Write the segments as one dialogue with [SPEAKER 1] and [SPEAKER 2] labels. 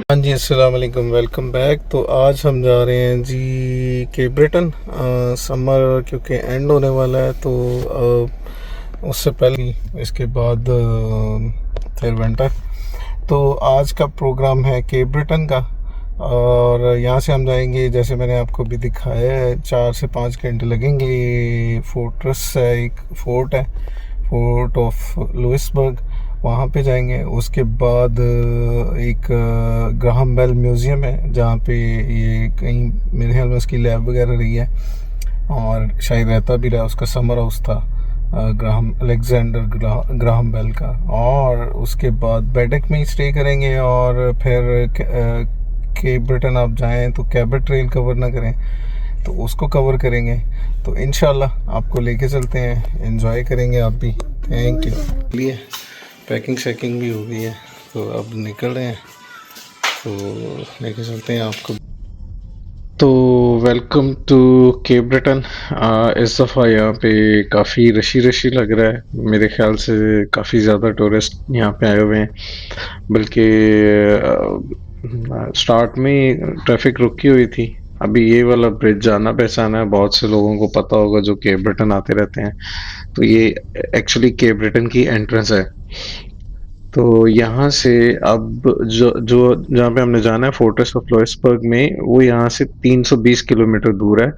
[SPEAKER 1] हाँ जी, अस्सलाम वालेकुम, वेलकम बैक। तो आज हम जा रहे हैं जी केप ब्रिटन। समर क्योंकि एंड होने वाला है, तो उससे पहले इसके बाद फिर विंटर। तो आज का प्रोग्राम है केप ब्रिटन का, और यहाँ से हम जाएंगे, जैसे मैंने आपको भी दिखाया है, 4 से 5 घंटे लगेंगे। फोर्ट्रेस है, एक फोर्ट है, फोर्ट ऑफ लुइसबर्ग, वहाँ पे जाएंगे। उसके बाद एक ग्राहम बेल म्यूज़ियम है, जहाँ पे ये कहीं मेरे ख्याल में उसकी लैब वगैरह रही है, और शायद रहता भी रहा। उसका समर हाउस था ग्राहम अलेक्जेंडर ग्राहम बेल का। और उसके बाद बेडेक में ही स्टे करेंगे, और फिर केप ब्रिटन आप जाएं तो कैबट ट्रेल कवर ना करें तो उसको कवर करेंगे। तो इंशाल्लाह आपको लेके चलते हैं, एंजॉय करेंगे आप भी। Thank you. लिए पैकिंग शैकिंग भी हो गई है, तो अब निकल रहे हैं, तो लेके चलते हैं आपको। तो वेलकम टू केप ब्रिटन। इस दफ़ा यहाँ पे काफ़ी रशी रशी लग रहा है। मेरे ख्याल से काफ़ी ज़्यादा टूरिस्ट यहाँ पे आए हुए हैं, बल्कि स्टार्ट में ट्रैफिक रुकी हुई थी। अभी ये वाला ब्रिज जाना पहचाना है, बहुत से लोगों को पता होगा जो केप ब्रिटन आते रहते हैं। तो ये एक्चुअली केप ब्रिटन की एंट्रेंस है। तो यहाँ से अब जो जो जहाँ पे हमने जाना है फोर्ट्रेस ऑफ लॉयसबर्ग में, वो यहाँ से 320 किलोमीटर दूर है।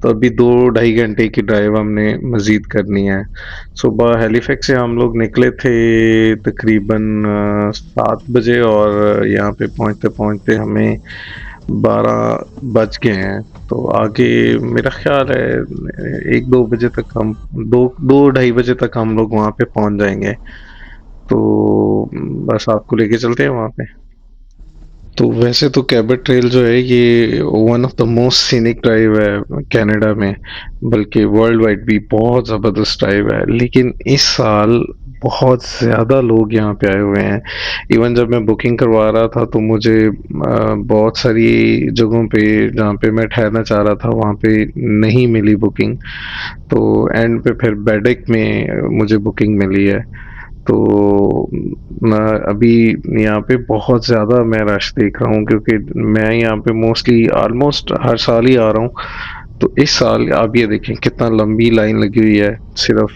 [SPEAKER 1] तो अभी 2 ढाई घंटे की ड्राइव हमने मजीद करनी है। सुबह हेलीफैक्स से हम लोग निकले थे तकरीबन 7 बजे, और यहाँ पे पहुँचते पहुँचते हमें 12 बज गए हैं। तो आगे मेरा ख्याल है 1-2 बजे तक हम, 2-2 ढाई बजे तक हम लोग वहाँ पे पहुँच जाएंगे। तो बस आपको लेके चलते हैं वहाँ पे। तो वैसे तो कैबट ट्रेल जो है ये one of the most scenic drive है कनाडा में, बल्कि वर्ल्ड वाइड भी बहुत ज़बरदस्त ड्राइव है। लेकिन इस साल बहुत ज़्यादा लोग यहाँ पे आए हुए हैं। इवन जब मैं बुकिंग करवा रहा था तो मुझे बहुत सारी जगहों पे जहाँ पे मैं ठहरना चाह रहा था वहाँ पे नहीं मिली बुकिंग। तो एंड पे फिर बेडेक में मुझे बुकिंग मिली है। तो मैं अभी यहाँ पे बहुत ज़्यादा मैं रश देख रहा हूँ, क्योंकि मैं यहाँ पे मोस्टली ऑलमोस्ट हर साल ही आ रहा हूँ। तो इस साल आप ये देखें कितना लंबी लाइन लगी हुई है। सिर्फ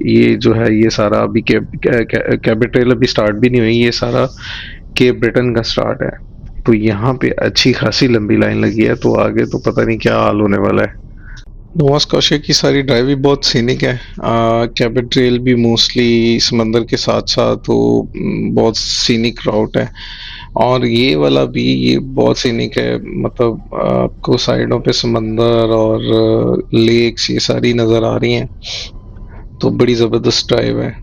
[SPEAKER 1] ये जो है ये सारा अभी कैबट ट्रेल अभी स्टार्ट भी नहीं हुई, ये सारा केप ब्रिटन का स्टार्ट है। तो यहाँ पे अच्छी खासी लंबी लाइन लगी है, तो आगे तो पता नहीं क्या हाल होने वाला है। नोवा स्कॉशिया की सारी ड्राइव भी बहुत सीनिक है। कैबट ट्रेल भी मोस्टली समंदर के साथ साथ वो बहुत सीनिक राउट है, और ये वाला भी ये बहुत सीनिक है। मतलब आपको साइडों पे समंदर और लेक्स ये सारी नज़र आ रही हैं, तो बड़ी ज़बरदस्त ड्राइव है।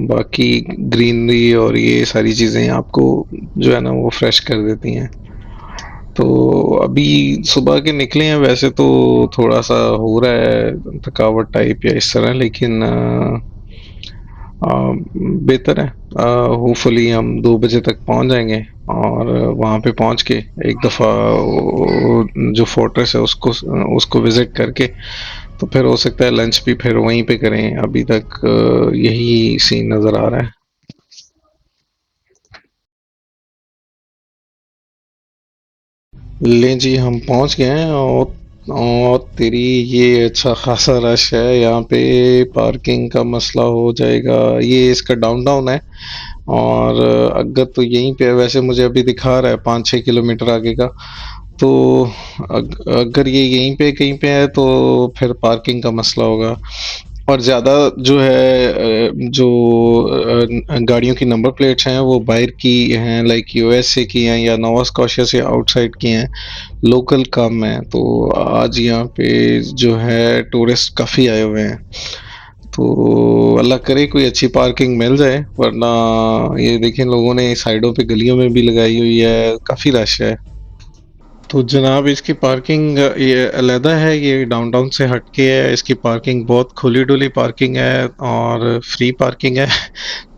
[SPEAKER 1] बाकी ग्रीनरी और ये सारी चीज़ें आपको जो है ना वो फ्रेश कर देती हैं। तो अभी सुबह के निकले हैं, वैसे तो थोड़ा सा हो रहा है थकावट टाइप या इस तरह, लेकिन बेहतर है। होपफुली हम 2 बजे तक पहुंच जाएंगे, और वहाँ पे पहुंच के एक दफ़ा जो फोर्ट्रेस है उसको उसको विज़िट करके, तो फिर हो सकता है लंच भी फिर वहीं पे करें। अभी तक यही सीन नज़र आ रहा है। ले जी, हम पहुंच गए हैं, और तेरी ये अच्छा खासा रश है यहाँ पे। पार्किंग का मसला हो जाएगा। ये इसका डाउनटाउन है, और अगर तो यहीं पे है, वैसे मुझे अभी दिखा रहा है 5-6 किलोमीटर आगे का। तो अगर ये यहीं पे कहीं पे है तो फिर पार्किंग का मसला होगा। और ज़्यादा जो है जो गाड़ियों की नंबर प्लेट्स हैं वो बाहर की हैं, लाइक यूएसए की हैं या नोवा स्कॉशिया से आउटसाइड की हैं। लोकल कम है। तो आज यहाँ पे जो है टूरिस्ट काफ़ी आए हुए हैं। तो अल्लाह करे कोई अच्छी पार्किंग मिल जाए, वरना ये देखें लोगों ने साइडों पे गलियों में भी लगाई हुई है, काफ़ी रश है। तो जनाब इसकी पार्किंग ये अलहदा है, ये डाउनटाउन से हटके है। इसकी पार्किंग बहुत खुली डुली पार्किंग है, और फ्री पार्किंग है।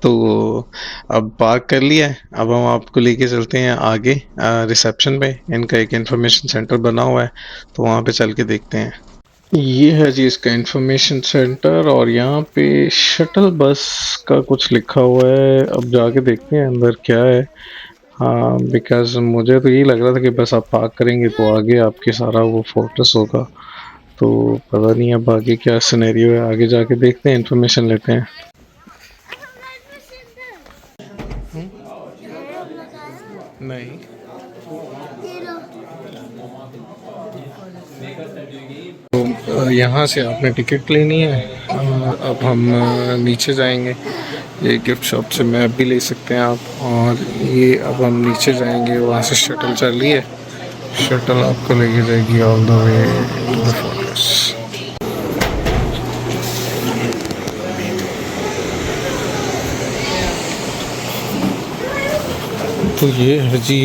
[SPEAKER 1] तो अब पार्क कर लिया है, अब हम आपको लेके चलते हैं आगे रिसेप्शन पे। इनका एक इंफॉर्मेशन सेंटर बना हुआ है, तो वहाँ पे चल के देखते हैं। ये है जी इसका इंफॉर्मेशन सेंटर, और यहाँ पे शटल बस का कुछ लिखा हुआ है। अब जाके देखते हैं अंदर क्या है। हाँ, बिकॉज़ मुझे तो यही लग रहा था कि बस आप पार्क करेंगे तो आगे आपके सारा वो फोर्ट्रेस होगा। तो पता नहीं अब आगे क्या सिनेरियो है, आगे जाके देखते हैं, इन्फॉर्मेशन लेते हैं। नहीं। यहाँ से आपने टिकट लेनी है। अब हम नीचे जाएंगे। ये गिफ्ट शॉप से मैप भी ले सकते हैं आप। और ये अब हम नीचे जाएंगे, वहाँ से शटल चल रही है। शटल आपको लेके जाएगी all the way to the fortress. तो ये है जी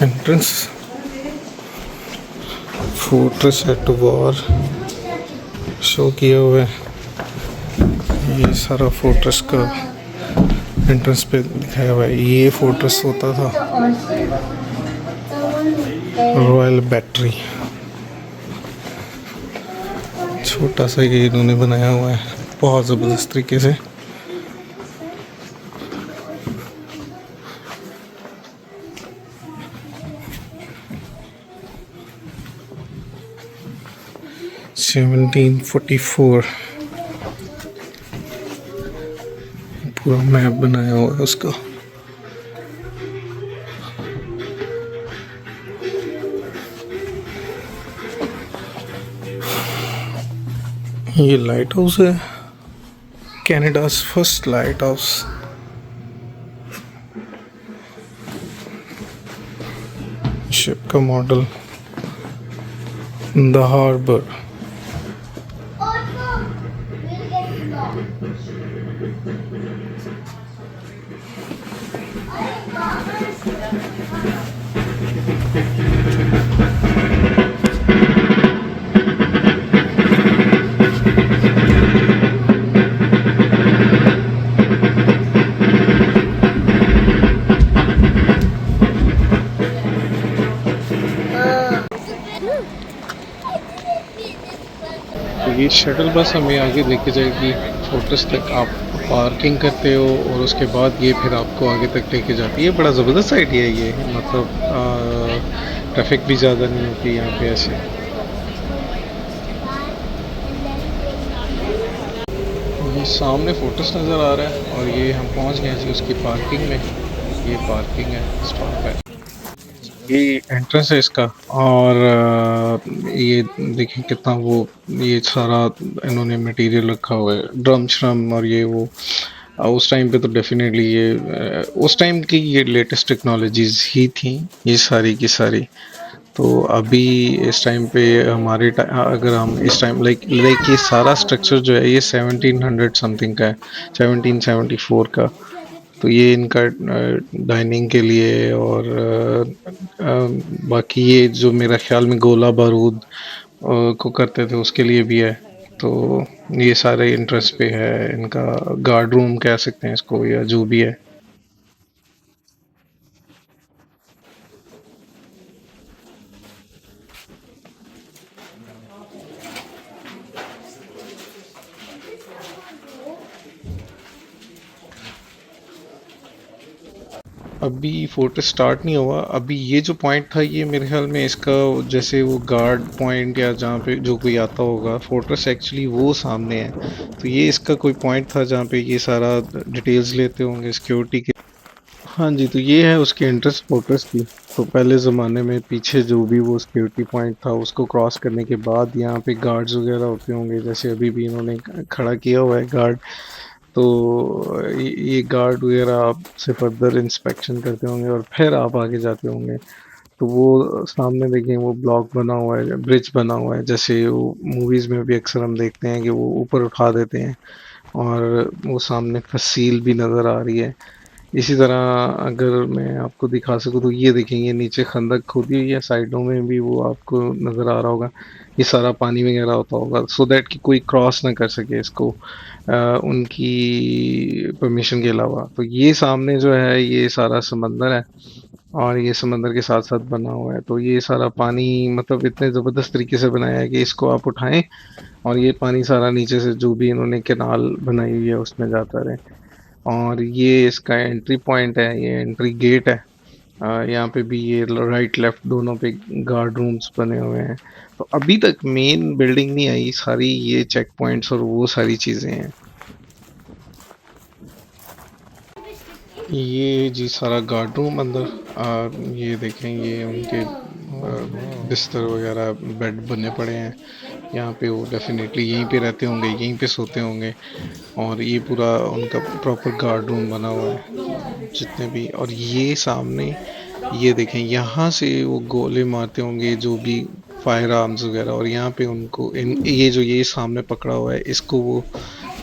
[SPEAKER 1] entrance, fortress at war show किया हुआ है। ये सारा फोर्ट्रेस का एंट्रेंस पे दिखाया हुआ है। ये फोर्ट्रेस होता था रॉयल बैटरी। छोटा सा ये इन्होंने बनाया हुआ है बहुत ज़बरदस्त तरीके से। सेवनटीन 1444 पूरा मैप बनाया हुआ है उसका। ये लाइट हाउस है, कनाडा's फर्स्ट लाइट हाउस। शिप का मॉडल, द हार्बर। तो ये शटल बस हमें आगे लेके जाएगी फोर्ट्रेस तक। आप पार्किंग करते हो और उसके बाद ये फिर आपको आगे तक लेके जाती है। बड़ा ज़बरदस्त आइडिया है ये, मतलब ट्रैफिक भी ज़्यादा नहीं होती यहाँ पे ऐसे। ये सामने फोर्ट्रेस नज़र आ रहा है और ये हम पहुँच गए जी उसकी पार्किंग में। ये पार्किंग है, स्टॉप है। ये एंट्रेंस है इसका। और ये देखिए कितना वो, ये सारा इन्होंने मटेरियल रखा हुआ है, ड्रम श्रम और ये वो। उस टाइम पे तो डेफिनेटली ये उस टाइम की ये लेटेस्ट टेक्नोलॉजीज ही थी ये सारी की सारी। तो अभी इस टाइम पे अगर हम इस टाइम लाइक ये सारा स्ट्रक्चर जो है ये 1700 समथिंग का है, 1774 का। तो ये इनका डाइनिंग के लिए और बाकी ये जो मेरा ख्याल में गोला बारूद को करते थे उसके लिए भी है। तो ये सारे इंटरेस्ट पे है इनका। गार्ड रूम कह सकते हैं इसको या जो भी है। अभी फोर्ट स्टार्ट नहीं हुआ। अभी ये जो पॉइंट था ये मेरे ख्याल में इसका, जैसे वो गार्ड पॉइंट या जहाँ पे जो कोई आता होगा फोर्ट्रेस एक्चुअली वो सामने है। तो ये इसका कोई पॉइंट था जहाँ पे ये सारा डिटेल्स लेते होंगे सिक्योरिटी के। हाँ जी, तो ये है उसकी एंट्रेंस फोर्ट्रेस की। तो पहले ज़माने में पीछे जो भी वो सिक्योरिटी पॉइंट था उसको क्रॉस करने के बाद यहाँ पे गार्ड्स वगैरह होते होंगे, जैसे अभी भी इन्होंने खड़ा किया हुआ है गार्ड। तो ये गार्ड वगैरह आपसे फर्दर इंस्पेक्शन करते होंगे और फिर आप आगे जाते होंगे। तो वो सामने देखें वो ब्लॉक बना हुआ है, ब्रिज बना हुआ है, जैसे वो मूवीज़ में भी अक्सर हम देखते हैं कि वो ऊपर उठा देते हैं। और वो सामने फसील भी नज़र आ रही है। इसी तरह अगर मैं आपको दिखा सकूँ तो ये देखेंगे नीचे खंदक खोदी हुई है, साइडों में भी वो आपको नज़र आ रहा होगा। ये सारा पानी वगैरह होता होगा सो दैट कि कोई क्रॉस ना कर सके इसको उनकी परमिशन के अलावा। तो ये सामने जो है ये सारा समंदर है और ये समंदर के साथ साथ बना हुआ है। तो ये सारा पानी मतलब इतने ज़बरदस्त तरीके से बनाया है कि इसको आप उठाएं और ये पानी सारा नीचे से जो भी इन्होंने कैनाल बनाई हुई है उसमें जाता रहे। और ये इसका एंट्री पॉइंट है, ये एंट्री गेट है। यहाँ पे भी ये राइट लेफ्ट दोनों पे गार्ड रूम्स बने हुए हैं। तो अभी तक मेन बिल्डिंग नहीं आई, सारी ये चेक पॉइंट्स और वो सारी चीजें हैं। ये जी सारा गार्ड रूम अंदर। ये देखें, ये उनके बिस्तर वगैरह बेड बने पड़े हैं। यहाँ पे वो डेफिनेटली यहीं पे रहते होंगे, यहीं पे सोते होंगे। और ये पूरा उनका प्रॉपर गार्ड रूम बना हुआ है जितने भी। और ये सामने ये देखें, यहाँ से वो गोले मारते होंगे जो भी फायर आर्म्स वगैरह। और यहाँ पे उनको ये जो ये सामने पकड़ा हुआ है, इसको वो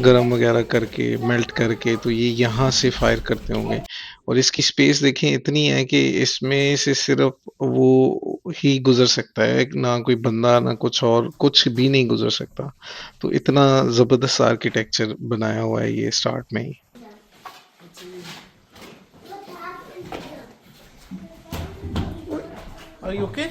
[SPEAKER 1] गरम वगैरह करके मेल्ट करके तो ये यहाँ से फायर करते होंगे। और इसकी स्पेस देखें इतनी है कि इसमें से सिर्फ वो ही गुजर सकता है, ना कोई बंदा ना कुछ और, कुछ भी नहीं गुजर सकता। तो इतना जबरदस्त आर्किटेक्चर बनाया हुआ है ये स्टार्ट में ही।
[SPEAKER 2] Are you okay?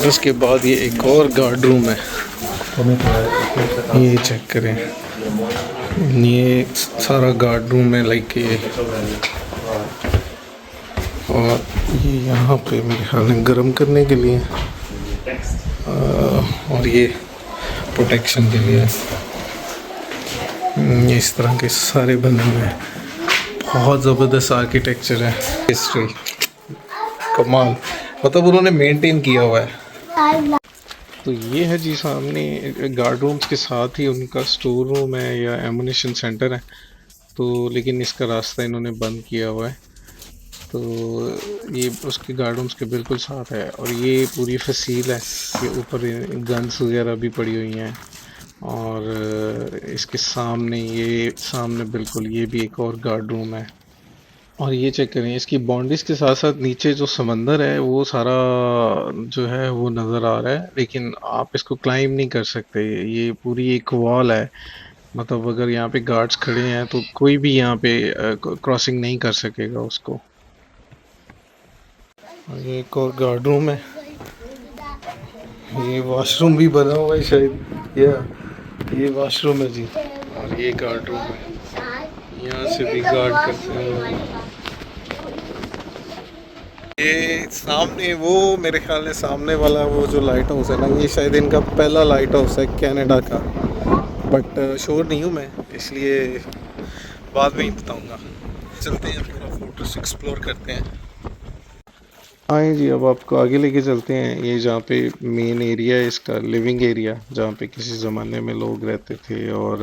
[SPEAKER 1] उसके बाद ये एक और गार्ड रूम है, ये चेक करें। ये सारा गार्ड रूम है लाइक ये। और ये यहाँ पे मेरे ख्याल में गर्म करने के लिए और ये प्रोटेक्शन के लिए। ये इस तरह के सारे बने हुए हैं। बहुत ज़बरदस्त आर्किटेक्चर है, हिस्ट्री कमाल, मतलब उन्होंने मेंटेन किया हुआ है। तो ये है जी सामने गार्ड रूम्स के साथ ही उनका स्टोर रूम है या एमुनिशन सेंटर है। तो लेकिन इसका रास्ता इन्होंने बंद किया हुआ है। तो ये उसके गार्ड रूम्स के बिल्कुल साथ है। और ये पूरी फसील है, ये ऊपर गन्स वगैरह भी पड़ी हुई हैं। और इसके सामने ये सामने बिल्कुल ये भी एक और गार्ड रूम है। और ये चेक करें, इसकी बाउंड्रीज के साथ साथ नीचे जो समंदर है वो सारा जो है वो नज़र आ रहा है, लेकिन आप इसको क्लाइम नहीं कर सकते। ये पूरी एक वॉल है, मतलब अगर यहाँ पे गार्ड्स खड़े हैं तो कोई भी यहाँ पे क्रॉसिंग नहीं कर सकेगा उसको। और ये एक और गार्ड रूम है, ये वॉशरूम भी बना हुआ है शायद, या ये वॉशरूम है जी। और ये गार्ड रूम है, यहाँ से भी गार्ड करते हैं। ये सामने वो मेरे ख्याल में सामने वाला वो जो लाइट हाउस है ना, ये शायद इनका पहला लाइट हाउस है कनाडा का। बट श्योर नहीं हूँ मैं, इसलिए बाद में ही बताऊँगा। चलते हैं पूरा फोर्ट्रेस एक्सप्लोर करते हैं। आए जी, अब आपको आगे लेके चलते हैं। ये जहाँ पे मेन एरिया है इसका, लिविंग एरिया, जहाँ पे किसी ज़माने में लोग रहते थे। और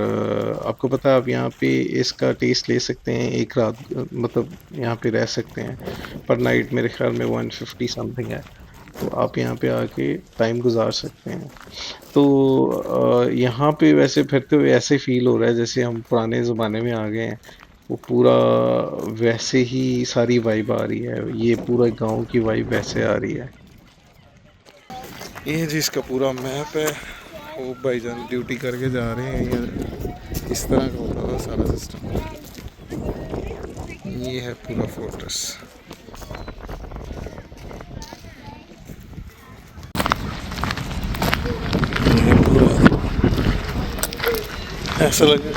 [SPEAKER 1] आपको पता है आप यहाँ पे इसका टेस्ट ले सकते हैं, एक रात मतलब यहाँ पे रह सकते हैं। पर नाइट मेरे ख्याल में 150 समथिंग है। तो आप यहाँ पे आके टाइम गुजार सकते हैं। तो यहाँ पे वैसे फिरते हुए ऐसे फील हो रहा है जैसे हम पुराने ज़माने में आ गए हैं। वो पूरा वैसे ही सारी वाइब आ रही है, ये पूरा गांव की वाइब वैसे आ रही है। ये जी इसका पूरा मैप है। वो भाईजान ड्यूटी करके जा रहे हैं, ये इस तरह का होता है सारा सिस्टम। ये है पूरा फोर्ट्रेस। ये पूरा ऐसा लगे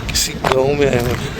[SPEAKER 1] किसी गांव में आए हुए हैं।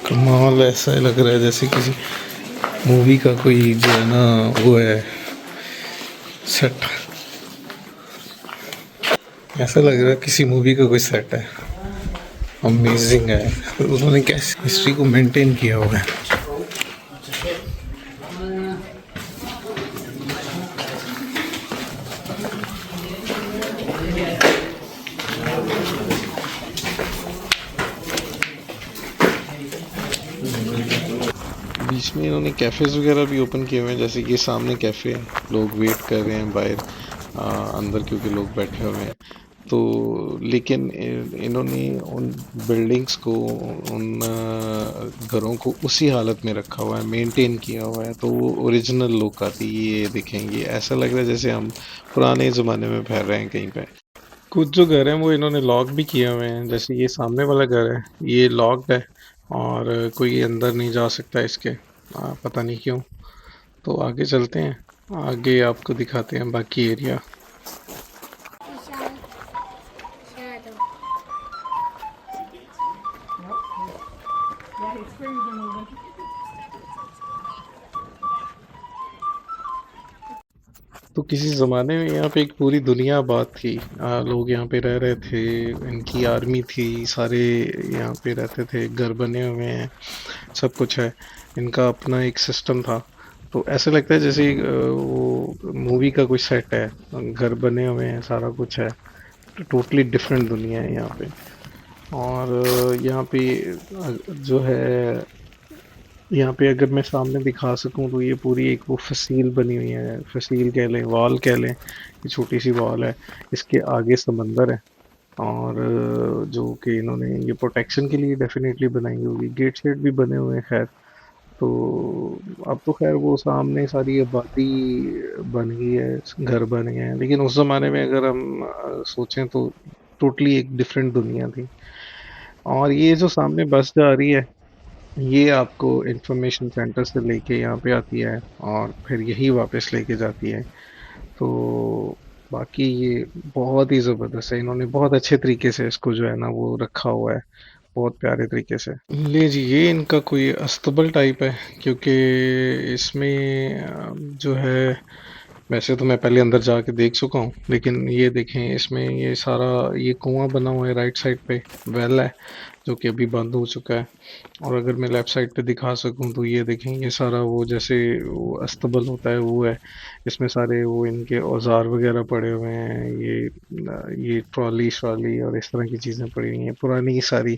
[SPEAKER 1] कमाल, ऐसा ही लग रहा है जैसे किसी मूवी का कोई जो है ना वो है सेट। ऐसा लग रहा है किसी मूवी का कोई सेट है। अमेजिंग है, उन्होंने कैसे हिस्ट्री को मेंटेन किया हुआ है। बीच में इन्होंने कैफ़ेज़ वगैरह भी ओपन किए हुए हैं, जैसे ये सामने कैफ़े है, लोग वेट कर रहे हैं बाहर अंदर क्योंकि लोग बैठे हुए हैं। तो लेकिन इन्होंने उन बिल्डिंग्स को, उन घरों को उसी हालत में रखा हुआ है, मेंटेन किया हुआ है, तो वो ओरिजिनल लुक आती है। ये देखेंगे, ऐसा लग रहा है जैसे हम पुराने ज़माने में ठहर रहे हैं कहीं पे। कुछ जो घर हैं वो इन्होंने लॉक भी किए हुए हैं, जैसे ये सामने वाला घर है, ये लॉक्ड है और कोई अंदर नहीं जा सकता इसके। पता नहीं क्यों। तो आगे चलते हैं, आगे आपको दिखाते हैं बाकी एरिया। तो किसी ज़माने में यहाँ पे एक पूरी दुनिया आबाद थी। लोग यहाँ पे रह रहे थे, इनकी आर्मी थी, सारे यहाँ पे रहते थे, घर बने हुए हैं, सब कुछ है। इनका अपना एक सिस्टम था। तो ऐसा लगता है जैसे वो मूवी का कोई सेट है, घर बने हुए हैं, सारा कुछ है। टोटली डिफरेंट दुनिया है यहाँ पे। और यहाँ पे जो है, यहाँ पे अगर मैं सामने दिखा सकूं तो ये पूरी एक वो फसील बनी हुई है, फसील कह लें, वॉल कह लें, ये छोटी सी वॉल है। इसके आगे समंदर है और जो कि इन्होंने ये प्रोटेक्शन के लिए डेफिनेटली बनाई होगी। गेट शेट भी बने हुए हैं खैर। तो अब तो खैर वो सामने सारी आबादी बन गई है, घर बन गए हैं, लेकिन उस जमाने में अगर हम सोचें तो टोटली एक डिफरेंट दुनिया थी। और ये जो सामने बस जा रही है, ये आपको इंफॉर्मेशन सेंटर से लेके यहाँ पे आती है और फिर यही वापस लेके जाती है। तो बाकी ये बहुत ही ज़बरदस्त है, इन्होंने बहुत अच्छे तरीके से इसको जो है ना वो रखा हुआ है, बहुत प्यारे तरीके से। ले जी, ये इनका कोई अस्तबल टाइप है, क्योंकि इसमें जो है, वैसे तो मैं पहले अंदर जाके देख चुका हूँ, लेकिन ये देखें, इसमें ये सारा ये कुआं बना हुआ है, राइट साइड पे वेल है जो कि अभी बंद हो चुका है। और अगर मैं लेफ़्ट साइड पे दिखा सकूँ तो ये देखें, ये सारा वो जैसे वो अस्तबल होता है वो है। इसमें सारे वो इनके औज़ार वग़ैरह पड़े हुए हैं, ये ट्रॉली-श्रॉली और इस तरह की चीज़ें पड़ी हुई हैं, पुरानी सारी।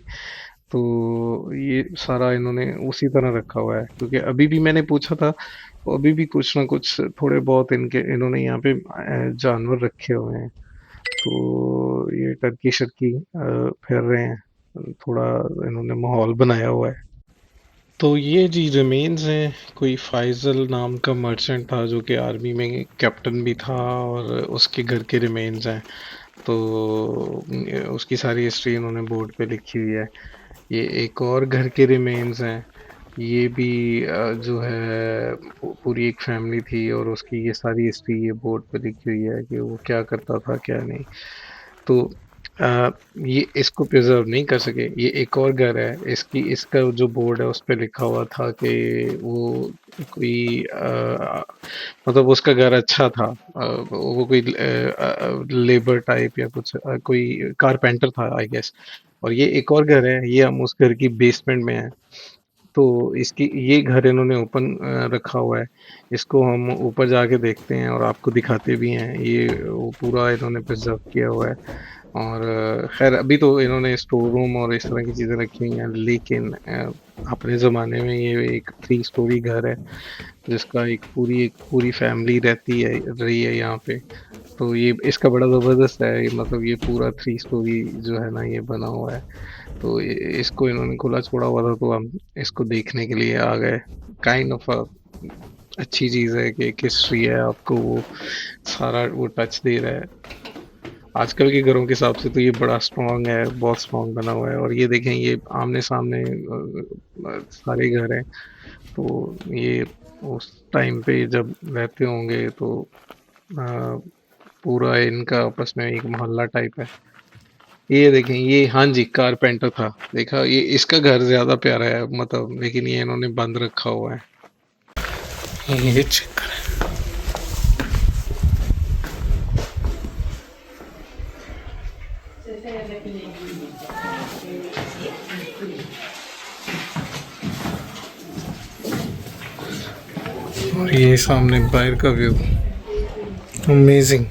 [SPEAKER 1] तो ये सारा इन्होंने उसी तरह रखा हुआ है, क्योंकि अभी भी मैंने पूछा था, तो अभी भी कुछ ना कुछ थोड़े बहुत इनके इन्होंने यहाँ पे जानवर रखे हुए हैं। तो ये टर्की-शर्की फिर रहे हैं, थोड़ा इन्होंने माहौल बनाया हुआ है। तो ये जी रिमेन्स हैं, कोई फ़ाइज़ल नाम का मर्चेंट था जो कि आर्मी में कैप्टन भी था, और उसके घर के रिमेन्स हैं। तो उसकी सारी हिस्ट्री इन्होंने बोर्ड पे लिखी हुई है। ये एक और घर के रिमेन्स हैं। ये भी जो है पूरी एक फैमिली थी और उसकी ये सारी हिस्ट्री ये बोर्ड पे लिखी हुई है कि वो क्या करता था क्या नहीं। तो अ, ये इसको प्रिजर्व नहीं कर सके। ये एक और घर है, इसकी इसका जो बोर्ड है उस पे लिखा हुआ था कि वो कोई मतलब उसका घर अच्छा था। वो कोई लेबर टाइप या कुछ कोई कारपेंटर था आई गेस। और ये एक और घर है, ये हम उस घर की बेसमेंट में है। तो इसकी ये घर इन्होंने ओपन रखा हुआ है। इसको हम ऊपर जाके देखते हैं और आपको दिखाते भी हैं। ये वो पूरा इन्होंने प्रिजर्व किया हुआ है। और खैर अभी तो इन्होंने स्टोर रूम और इस तरह की चीज़ें रखी हुई हैं, लेकिन अपने ज़माने में ये एक 3 स्टोरी घर है जिसका एक पूरी फैमिली रहती है रही है यहाँ पे। तो ये इसका बड़ा ज़बरदस्त है, ये मतलब ये पूरा 3 स्टोरी जो है ना ये बना हुआ है। तो इसको इन्होंने खुला छोड़ा हुआ था, तो हम इसको देखने के लिए आ गए। काइंड ऑफ अच्छी चीज़ है कि एक हिस्ट्री है, आपको वो सारा वो टच दे रहा है। आजकल के घरों के हिसाब से तो ये बड़ा स्ट्रॉन्ग है, बहुत स्ट्रॉन्ग बना हुआ है। और ये देखें, ये आमने सामने सारे घर हैं। तो ये उस टाइम पे जब रहते होंगे तो अ, पूरा इनका आपस में एक मोहल्ला टाइप है। ये देखें, ये हाँ जी कारपेंटर था, देखा, ये इसका घर ज्यादा प्यारा है मतलब, लेकिन ये इन्होंने बंद रखा हुआ है। ये चेक करें। और ये सामने बाहर का व्यू, अमेजिंग।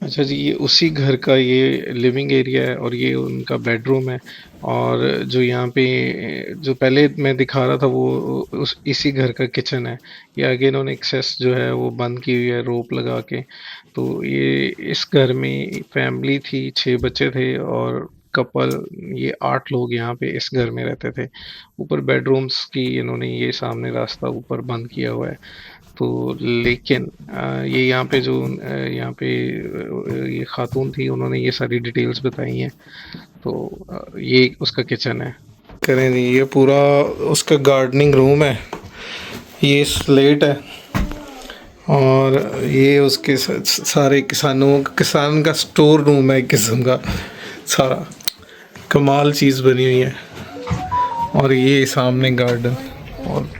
[SPEAKER 1] अच्छा, अच्छा जी, ये उसी घर का ये लिविंग एरिया है और ये उनका बेडरूम है। और जो यहाँ पे जो पहले मैं दिखा रहा था वो उस इसी घर का किचन है। ये आगे इन्होंने एक्सेस जो है वो बंद की हुई है रोप लगा के। तो ये इस घर में फैमिली थी, 6 बच्चे थे और कपल, ये 8 लोग यहाँ पे इस घर में रहते थे। ऊपर बेडरूम्स की इन्होंने ये सामने रास्ता ऊपर बंद किया हुआ है। तो लेकिन ये यहाँ पे जो यहाँ पे ये खातून थी, उन्होंने ये सारी डिटेल्स बताई हैं। तो ये उसका किचन है। करें जी, ये पूरा उसका गार्डनिंग रूम है। ये स्लेट है और ये उसके सारे किसान का स्टोर रूम है एक किस्म का। सारा कमाल चीज़ बनी हुई है। और ये सामने गार्डन। और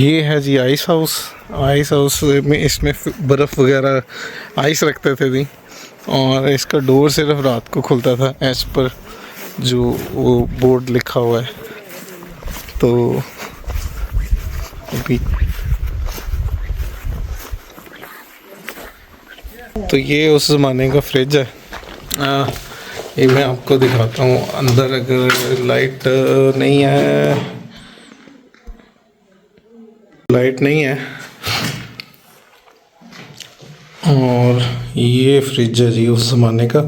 [SPEAKER 1] ये है जी आइस हाउस। आइस हाउस में इसमें बर्फ़ वगैरह आइस रखते थे जी। और इसका डोर सिर्फ रात को खुलता था एज पर जो वो बोर्ड लिखा हुआ है। तो अभी तो ये उस ज़माने का फ्रिज है। ये मैं आपको दिखाता हूँ अंदर। अगर लाइट नहीं है, लाइट नहीं है। और ये फ्रिज है जी उस ज़माने का,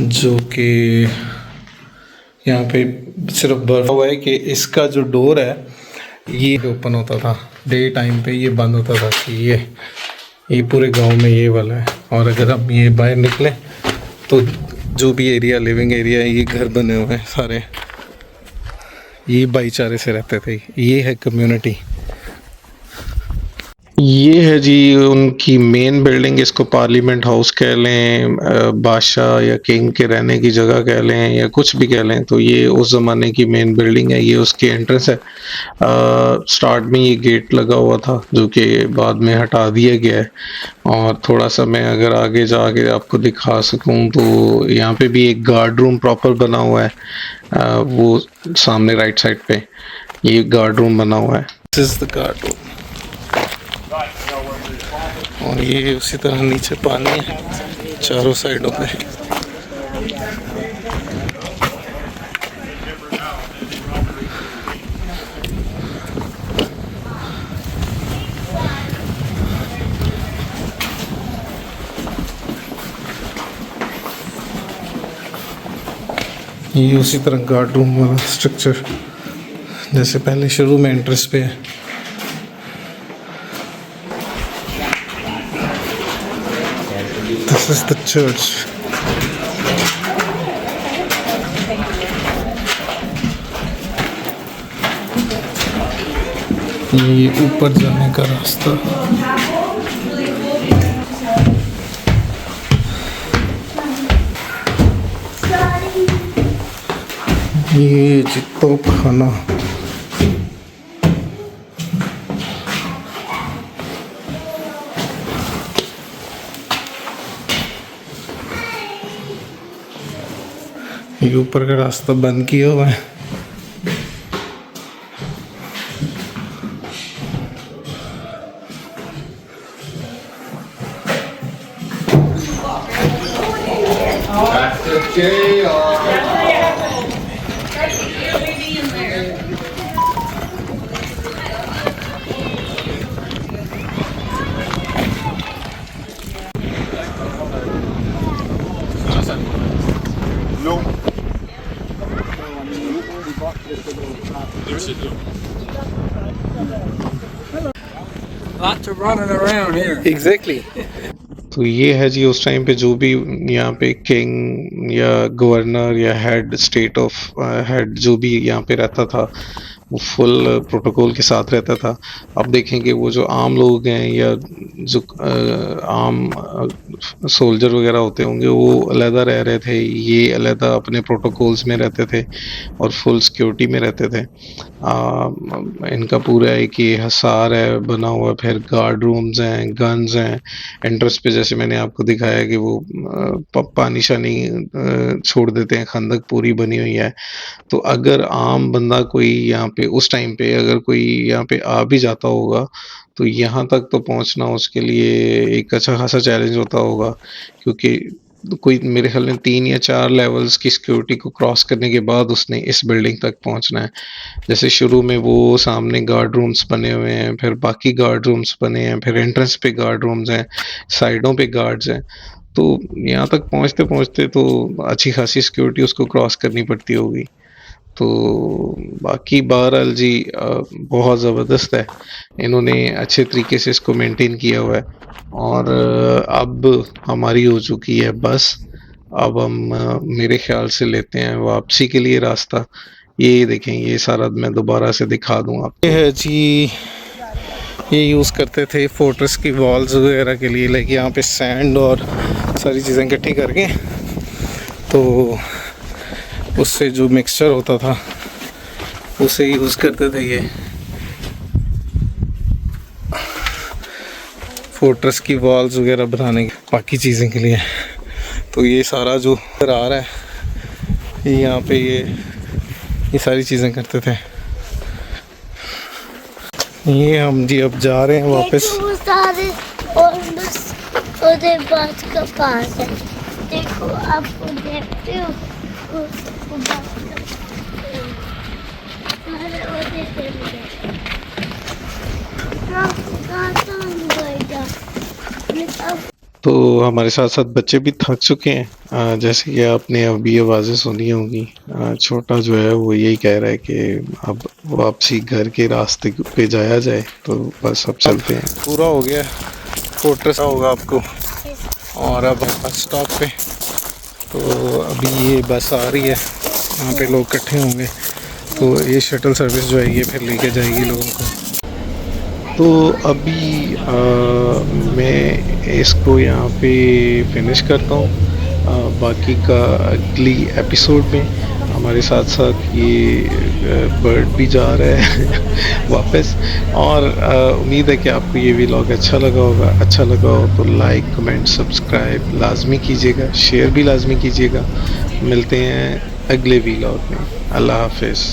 [SPEAKER 1] जो कि यहाँ पे सिर्फ बर्फ हुआ है कि इसका जो डोर है ये ओपन होता था, डे टाइम पे ये बंद होता था। कि ये पूरे गांव में ये वाला है। और अगर हम ये बाहर निकलें तो जो भी एरिया लिविंग एरिया है, ये घर बने हुए हैं सारे। ये भाईचारे से रहते थे। ये है कम्युनिटी। ये है जी उनकी मेन बिल्डिंग। इसको पार्लियामेंट हाउस कह लें, बादशाह या किंग के रहने की जगह कह लें, या कुछ भी कह लें। तो ये उस ज़माने की मेन बिल्डिंग है। ये उसकी एंट्रेंस है। स्टार्ट में ये गेट लगा हुआ था जो कि बाद में हटा दिया गया है। और थोड़ा सा मैं अगर आगे जाके आपको दिखा सकूं तो यहाँ पे भी एक गार्ड रूम प्रॉपर बना हुआ है। वो सामने राइट साइड पे ये गार्ड रूम बना हुआ है। This is the guard room. और ये उसी तरह नीचे पानी है चारों साइडों पे। ये उसी तरह गार्ड रूम वाला स्ट्रक्चर जैसे पहले शुरू में एंट्रेंस पे है। This is the church. ये ऊपर जाने का रास्ता। ये तोप खाना। ये ऊपर का रास्ता बंद किया हुआ है।
[SPEAKER 2] Lots of running around here.
[SPEAKER 1] Exactly. तो ये है जी उस टाइम पे जो भी यहाँ पे किंग या गवर्नर या हेड स्टेट ऑफ हेड जो भी यहाँ पे रहता था, वो फुल प्रोटोकॉल के साथ रहता था। अब देखेंगे वो जो आम लोग हैं या जो आम सोल्जर वगैरह होते होंगे वो अलहदा रह रहे थे, ये अलहदा अपने प्रोटोकॉल्स में रहते थे और फुल सिक्योरिटी में रहते थे। इनका पूरा एक ये हिसार है बना हुआ, फिर गार्ड रूम्स हैं, गन्स हैं। एंट्रेंस पे जैसे मैंने आपको दिखाया कि वो पानी शानी छोड़ देते हैं, खंदक पूरी बनी हुई है। तो अगर आम बंदा कोई यहाँ पे उस टाइम पे अगर कोई यहाँ पे आ भी जाता होगा तो यहाँ तक तो पहुँचना उसके लिए एक अच्छा खासा चैलेंज होता होगा, क्योंकि कोई मेरे ख्याल में 3 या 4 लेवल्स की सिक्योरिटी को क्रॉस करने के बाद उसने इस बिल्डिंग तक पहुँचना है। जैसे शुरू में वो सामने गार्ड रूम्स बने हुए हैं, फिर बाकी गार्ड रूम्स बने हैं, फिर एंट्रेंस पे गार्ड रूम्स हैं, साइडों पे गार्ड्स हैं। तो यहाँ तक पहुँचते-पहुँचते तो अच्छी खासी सिक्योरिटी उसको क्रॉस करनी पड़ती होगी। तो बाकी बहरहाल जी बहुत ज़बरदस्त है। इन्होंने अच्छे तरीके से इसको मेंटेन किया हुआ है और अब हमारी हो चुकी है बस। अब हम मेरे ख़्याल से लेते हैं वापसी के लिए रास्ता। ये देखें, ये सारा मैं दोबारा से दिखा दूँ
[SPEAKER 3] ये
[SPEAKER 1] आपको।
[SPEAKER 3] है जी, ये यूज़ करते थे फोर्ट्रेस की वॉल्स वगैरह के लिए, लाइक यहाँ पे सैंड और सारी चीज़ें इकट्ठी करके, तो उससे जो मिक्सचर होता था उसे यूज़ करते थे ये फोर्ट्रेस की वॉल्स वगैरह बनाने की, बाकी चीज़ें के लिए। तो ये सारा जो आ रहा है यहाँ पे ये सारी चीज़ें करते थे। ये हम जी अब जा रहे हैं वापस।
[SPEAKER 4] देखो वो सारे और बस उधर बात का पास है। देखो आप वो देखते हो वो बात का सारे उधर चले गए।
[SPEAKER 1] तो हमारे साथ साथ बच्चे भी थक चुके हैं। जैसे कि आपने अभी आवाज़ें सुनी होंगी, छोटा जो है वो यही कह रहा है कि अब वापसी घर के रास्ते पे जाया जाए, तो बस अब चलते हैं।
[SPEAKER 3] पूरा हो गया फोर्ट्रेस होगा आपको, और अब बस स्टॉप पे, तो अभी ये बस आ रही है, यहाँ पे लोग इकट्ठे होंगे, तो ये शटल सर्विस जो है ये फिर लेके जाएगी लोगों को।
[SPEAKER 1] तो अभी मैं इसको यहाँ पे फिनिश करता हूँ। बाकी का अगली एपिसोड में हमारे साथ साथ ये बर्ड भी जा रहा है वापस। और उम्मीद है कि आपको ये व्लॉग अच्छा लगा होगा। अच्छा लगा हो तो लाइक, कमेंट, सब्सक्राइब लाजमी कीजिएगा, शेयर भी लाजमी कीजिएगा। मिलते हैं अगले व्लॉग में। अल्लाह हाफिज़।